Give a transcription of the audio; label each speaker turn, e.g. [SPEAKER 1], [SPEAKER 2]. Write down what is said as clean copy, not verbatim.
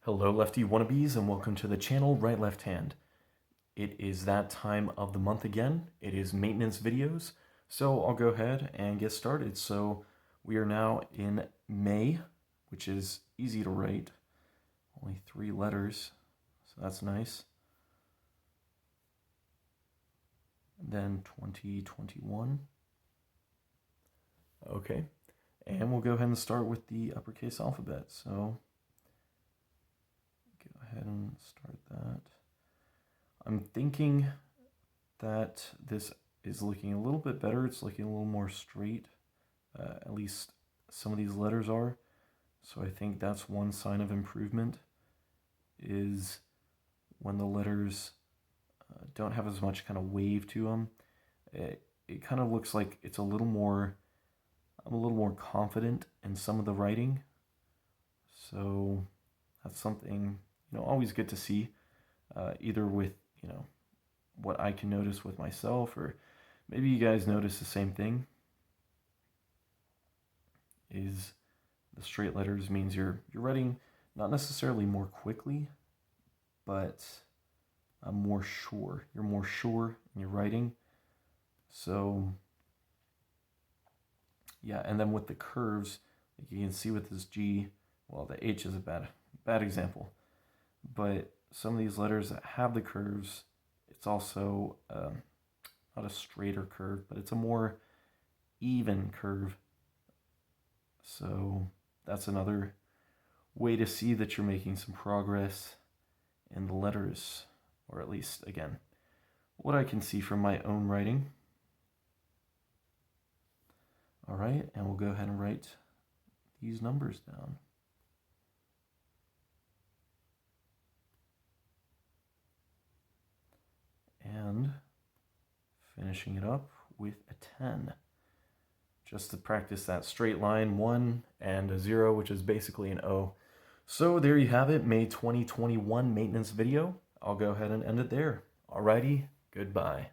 [SPEAKER 1] Hello lefty wannabes and welcome to the channel Right Left Hand. It is that time of the month again. It is maintenance videos. So I'll go ahead and get started. So we are now in May, which is easy to write. Only 3 letters, so that's nice. And then 2021. Okay, and we'll go ahead and start with the uppercase alphabet. So go ahead and start that. I'm thinking that this is looking a little bit better. It's looking a little more straight. At least some of these letters are. So I think that's one sign of improvement, is when the letters don't have as much kind of wave to them. It kind of looks like it's a little more, I'm a little more confident in some of the writing. So that's something, always good to see, either with, what I can notice with myself, or maybe you guys notice the same thing, is the straight letters means you're writing not necessarily more quickly, but more sure. You're more sure in your writing. So yeah, and then with the curves, like you can see with this G, well, the H is a bad example, but some of these letters that have the curves, it's also not a straighter curve, but it's a more even curve. So that's another way to see that you're making some progress in the letters, or at least, again, what I can see from my own writing. All right, and we'll go ahead and write these numbers down. And finishing it up with a 10. Just to practice that straight line, 1 and a 0, which is basically an O. So there you have it, May 2021 maintenance video. I'll go ahead and end it there. Alrighty, goodbye.